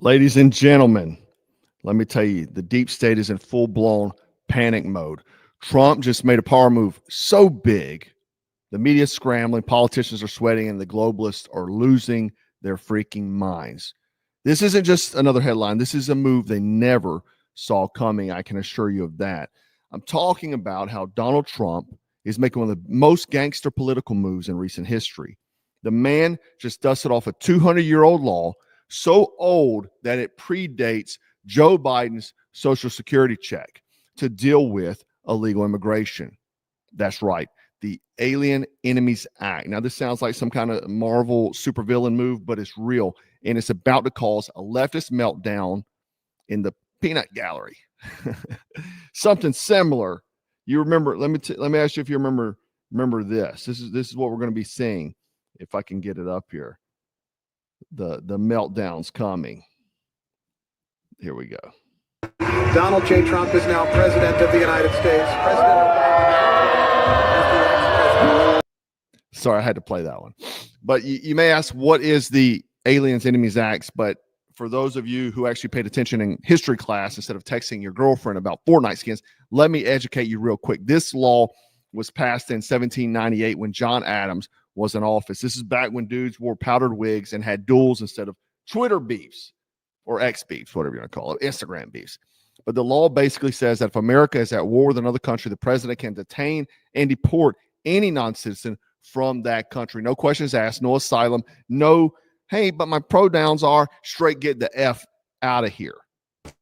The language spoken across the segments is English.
Ladies and gentlemen, let me tell you, the deep state is in full-blown panic mode. Trump just made a power move so big, the media's scrambling, politicians are sweating, and the globalists are losing their freaking minds. This isn't just another headline. This is a move they never saw coming. I can assure you of that. I'm talking about how Donald Trump is making one of the most gangster political moves in recent history. The man just dusted off a 200-year-old law, so old that it predates Joe Biden's Social Security check, to deal with illegal immigration. That's right, the Alien Enemies Act. Now, this sounds like some kind of Marvel supervillain move, but it's real, and it's about to cause a leftist meltdown in the peanut gallery. Something similar. You remember? Let me ask you if you remember this. This is what we're going to be seeing. If I can get it up here, the meltdown's coming. Here we go. Donald J. Trump is now president of the United States. President Obama. Sorry, I had to play that one. But you may ask, what is the Aliens Enemies Acts? But for those of you who actually paid attention in history class instead of texting your girlfriend about Fortnite skins, let me educate you real quick. This law was passed in 1798 when John Adams was in office. This is back when dudes wore powdered wigs and had duels instead of Twitter beefs or X beefs, whatever you want to call it, Instagram beefs. But the law basically says that if America is at war with another country, the president can detain and deport any non-citizen from that country. No questions asked, no asylum, no, hey, but my pronouns are straight, get the F out of here.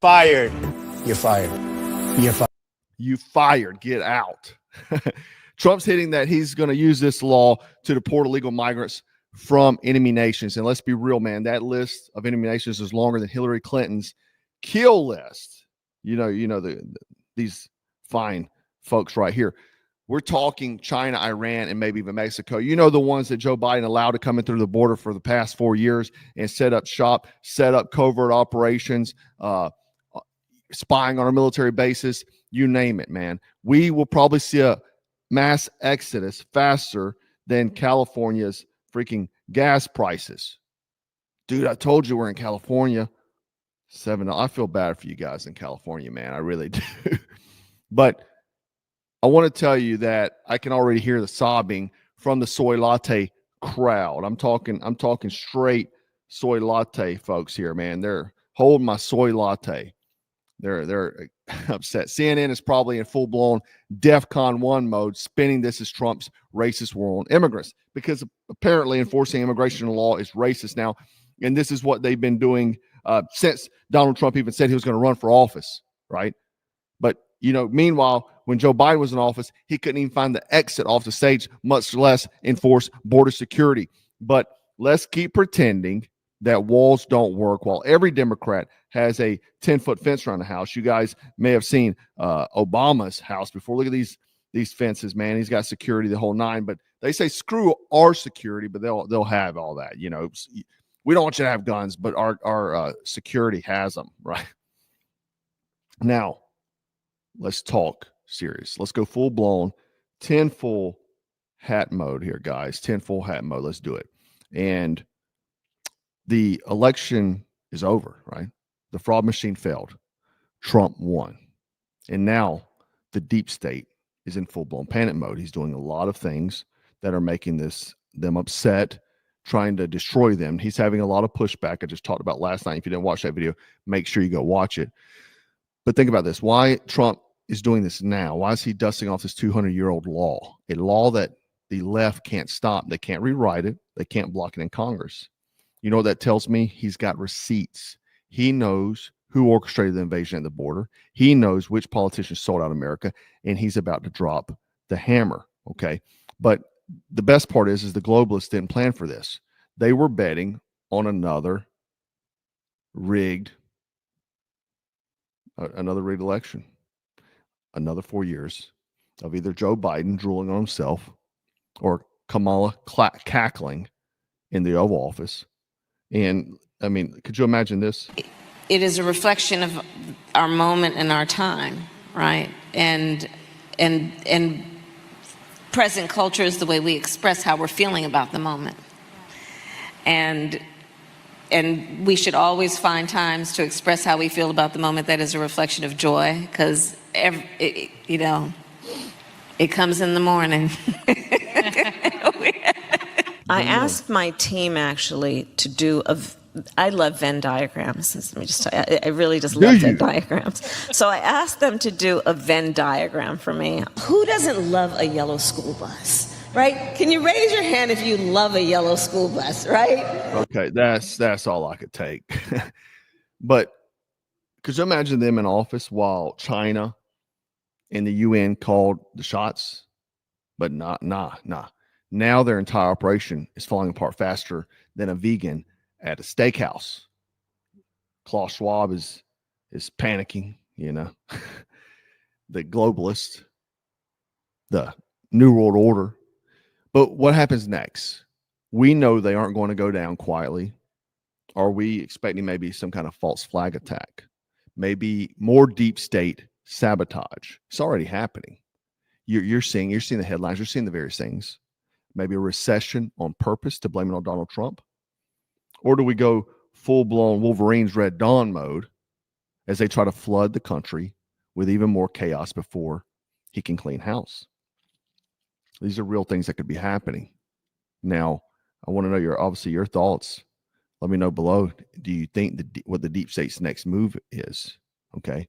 Fired. You're fired. You're fired. You fired. Get out. Trump's hitting that he's going to use this law to deport illegal migrants from enemy nations. And let's be real, man, that list of enemy nations is longer than Hillary Clinton's kill list. These fine folks right here. We're talking China, Iran, and maybe even Mexico. You know, the ones that Joe Biden allowed to come in through the border for the past 4 years and set up shop, set up covert operations, spying on our military bases, you name it, man. We will probably see a mass exodus faster than California's freaking gas prices. Dude, I told you we're in California. I feel bad for you guys in California, man. I really do. But I want to tell you that I can already hear the sobbing from the soy latte crowd. I'm talking straight soy latte folks here, man. They're holding my soy latte. They're upset. CNN is probably in full-blown DEFCON 1 mode, spinning this as Trump's racist war on immigrants, because apparently enforcing immigration law is racist now. And this is what they've been doing since Donald Trump even said he was going to run for office, right? But, meanwhile, when Joe Biden was in office, he couldn't even find the exit off the stage, much less enforce border security. But let's keep pretending that walls don't work while every Democrat has a 10-foot fence around the house. You guys may have seen Obama's house before. Look at these fences, man. He's got security the whole nine. But they say screw our security, but they'll have all that. We don't want you to have guns, but our security has them, right? Now, let's talk serious. Let's go full-blown 10 full hat mode here, guys. 10 full hat mode. Let's do it. And the election is over, right? The fraud machine failed. Trump won. And now the deep state is in full-blown panic mode. He's doing a lot of things that are making them upset, trying to destroy them. He's having a lot of pushback. I just talked about last night. If you didn't watch that video, make sure you go watch it. But think about this. Why Trump is doing this now? Why is he dusting off this 200-year-old law? A law that the left can't stop. They can't rewrite it. They can't block it in Congress. You know what that tells me? He's got receipts. He knows who orchestrated the invasion at the border. He knows which politicians sold out America, and he's about to drop the hammer, okay? But the best part is the globalists didn't plan for this. They were betting on another rigged election, another 4 years of either Joe Biden drooling on himself or Kamala cackling in the Oval Office. And I mean, could you imagine this? It is a reflection of our moment and our time, right? And present culture is the way we express how we're feeling about the moment. And and we should always find times to express how we feel about the moment that is a reflection of joy, because you know, it comes in the morning. I asked my team actually to do I love Venn diagrams. Let me just tell you, I really just love Venn diagrams. So I asked them to do a Venn diagram for me. Who doesn't love a yellow school bus, right? Can you raise your hand if you love a yellow school bus, right? Okay, that's all I could take. But could you imagine them in office while China and the UN called the shots? But nah. Now their entire operation is falling apart faster than a vegan at a steakhouse. Klaus Schwab is panicking, you know. The globalists, the New World Order. But what happens next? We know they aren't going to go down quietly. Are we expecting maybe some kind of false flag attack? Maybe more deep state sabotage? It's already happening. You're seeing the headlines. You're seeing the various things. Maybe a recession on purpose to blame it on Donald Trump? Or do we go full-blown Wolverine's Red Dawn mode as they try to flood the country with even more chaos before he can clean house? These are real things that could be happening. Now, I want to know your thoughts. Let me know below. Do you think what the deep state's next move is? Okay.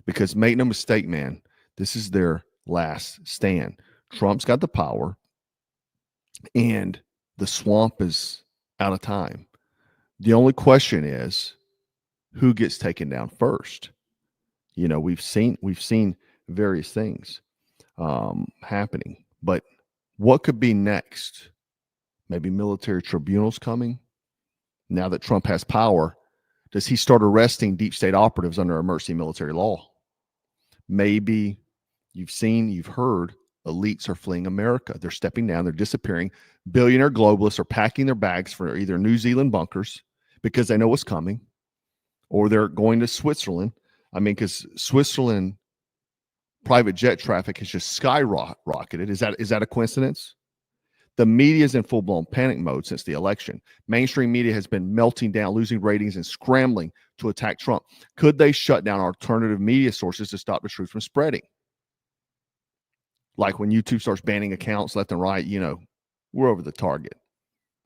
Because make no mistake, man, this is their last stand. Trump's got the power and the swamp is out of time. The only question is who gets taken down first. You know, we've seen various things happening, but what could be next? Maybe military tribunals coming. Now that Trump has power, does he start arresting deep state operatives under emergency military law? Maybe you've heard elites are fleeing America. They're stepping down. They're disappearing. Billionaire globalists are packing their bags for either New Zealand bunkers because they know what's coming, or they're going to Switzerland. I mean, because Switzerland private jet traffic has just skyrocketed. Is that a coincidence? The media is in full-blown panic mode since the election. Mainstream media has been melting down, losing ratings, and scrambling to attack Trump. Could they shut down alternative media sources to stop the truth from spreading? Like when YouTube starts banning accounts left and right, you know, we're over the target.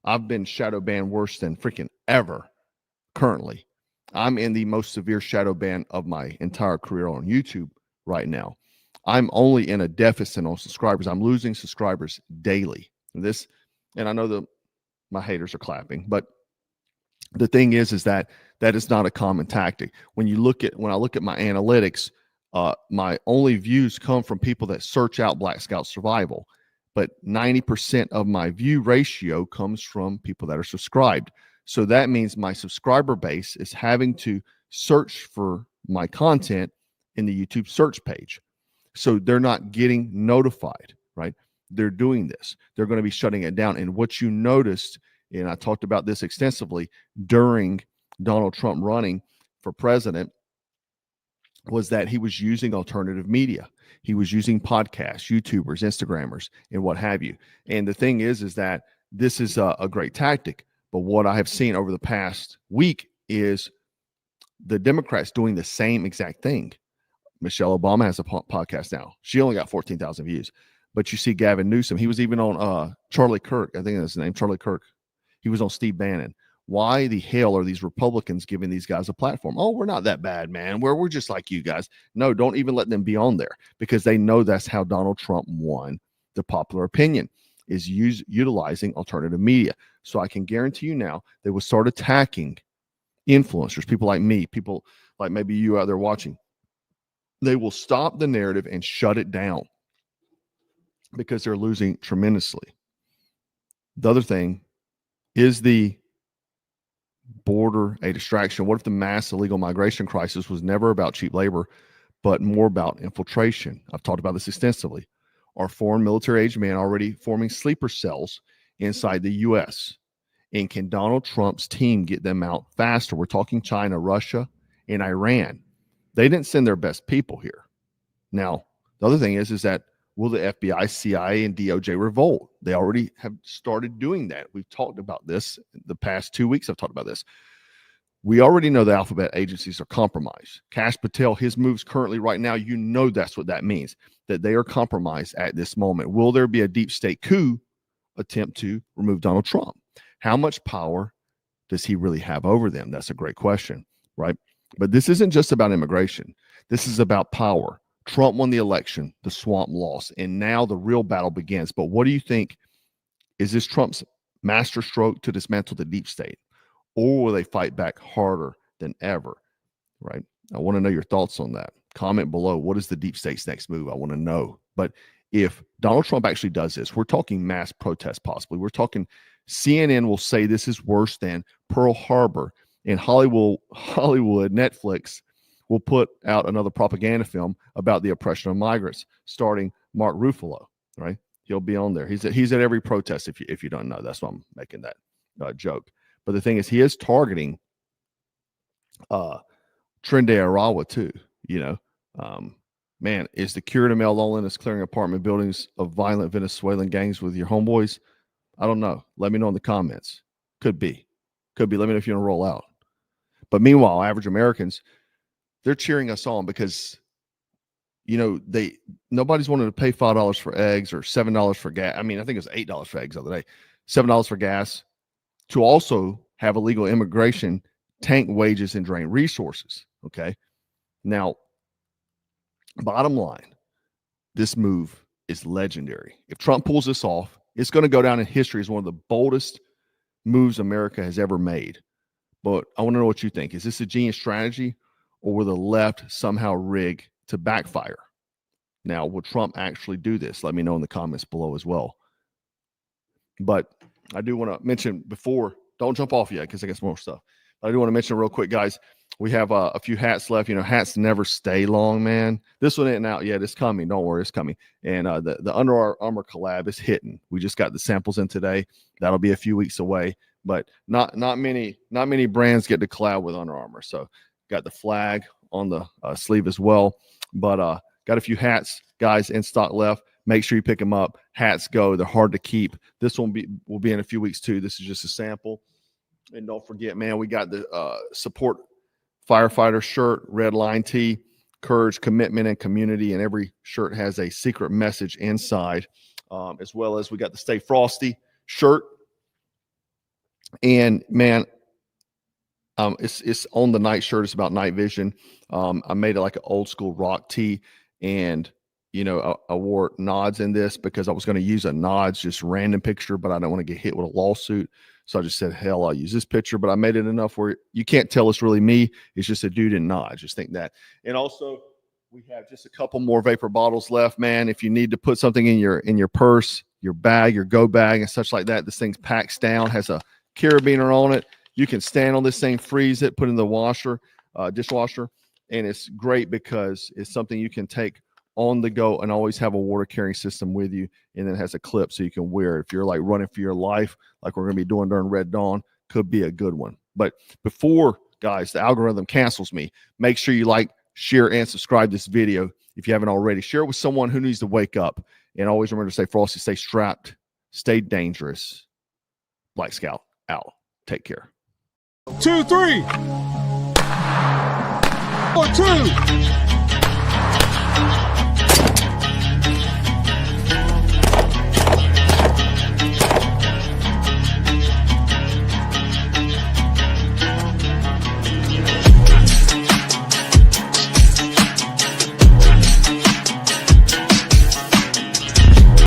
I've been shadow banned worse than freaking ever currently. I'm in the most severe shadow ban of my entire career on YouTube right now. I'm only in a deficit on subscribers. I'm losing subscribers daily. And I know my haters are clapping, but the thing is that is not a common tactic. When I look at my analytics, my only views come from people that search out Black Scout Survival, but 90% of my view ratio comes from people that are subscribed. So that means my subscriber base is having to search for my content in the YouTube search page. So they're not getting notified, right? They're doing this. They're going to be shutting it down. And what you noticed, and I talked about this extensively during Donald Trump running for president, was that he was using alternative media. He was using podcasts, YouTubers, Instagrammers, and what have you. And the thing is that this is a great tactic. But what I have seen over the past week is the Democrats doing the same exact thing. Michelle Obama has a podcast now. She only got 14,000 views. But you see Gavin Newsom. He was even on Charlie Kirk. I think that's his name, Charlie Kirk. He was on Steve Bannon. Why the hell are these Republicans giving these guys a platform? Oh, we're not that bad, man. We're just like you guys. No, don't even let them be on there, because they know that's how Donald Trump won the popular opinion, is utilizing alternative media. So I can guarantee you now they will start attacking influencers, people like me, people like maybe you out there watching. They will stop the narrative and shut it down because they're losing tremendously. The other thing is the border a distraction. What if the mass illegal migration crisis was never about cheap labor, but more about infiltration? I've talked about this extensively. Are foreign military-aged men already forming sleeper cells inside the U.S.? And can Donald Trump's team get them out faster? We're talking China, Russia, and Iran. They didn't send their best people here. Now, the other thing is that will the FBI, CIA, and DOJ revolt? They already have started doing that. We've talked about this the past 2 weeks. I've talked about this. We already know the alphabet agencies are compromised. Kash Patel, his moves currently right now, you know that's what that means, that they are compromised at this moment. Will there be a deep state coup attempt to remove Donald Trump? How much power does he really have over them? That's a great question, right? But this isn't just about immigration. This is about power. Trump won the election, the swamp lost, and now the real battle begins. But what do you think? Is this Trump's masterstroke to dismantle the deep state? Or will they fight back harder than ever, right? I want to know your thoughts on that. Comment below. What is the deep state's next move? I want to know. But if Donald Trump actually does this, we're talking mass protest possibly. We're talking CNN will say this is worse than Pearl Harbor. In Hollywood, Netflix will put out another propaganda film about the oppression of migrants, starring Mark Ruffalo, right? He'll be on there. He's at every protest, if you don't know. That's why I'm making that joke. But the thing is, he is targeting Trende Arawa too. Man, is the cure to male loneliness clearing apartment buildings of violent Venezuelan gangs with your homeboys? I don't know. Let me know in the comments. Could be. Let me know if you want to roll out. But meanwhile, average Americans, they're cheering us on because, nobody's wanted to pay $5 for eggs or $7 for gas. I mean, I think it was $8 for eggs the other day, $7 for gas, to also have illegal immigration tank wages and drain resources. Okay. Now, bottom line, this move is legendary. If Trump pulls this off, it's going to go down in history as one of the boldest moves America has ever made. But I want to know what you think. Is this a genius strategy, or will the left somehow rig to backfire? Now, will Trump actually do this? Let me know in the comments below as well. But I do want to mention before, don't jump off yet because I got some more stuff. I do want to mention real quick, guys, we have a few hats left. Hats never stay long, man. This one isn't out yet. It's coming. Don't worry, it's coming. And the Under Armour collab is hitting. We just got the samples in today. That'll be a few weeks away. But not many brands get to collab with Under Armour. So got the flag on the sleeve as well. But got a few hats, guys, in stock left. Make sure you pick them up. Hats go. They're hard to keep. This one will be in a few weeks too. This is just a sample. And don't forget, man, we got the support firefighter shirt, red line tee, courage, commitment, and community. And every shirt has a secret message inside, as well as we got the Stay Frosty shirt. And man, it's on the night shirt. It's about night vision. I made it like an old school rock tee, and I wore nods in this because I was going to use a nods, just random picture, but I don't want to get hit with a lawsuit. So I just said, hell, I'll use this picture, but I made it enough where you can't tell it's really me. It's just a dude in nods. Just think that. And also we have just a couple more vapor bottles left, man. If you need to put something in your purse, your bag, your go bag and such like that, this thing packs down, has a carabiner on it. You can stand on this thing, freeze it, put it in the dishwasher. And it's great because it's something you can take on the go and always have a water carrying system with you. And then it has a clip so you can wear it. If you're like running for your life, like we're going to be doing during Red Dawn, could be a good one. But before, guys, the algorithm cancels me, make sure you like, share, and subscribe this video. If you haven't already, share it with someone who needs to wake up. And always remember to stay frosty, stay strapped, stay dangerous. Black Scout out. Take care. 2, 3. 4, 2.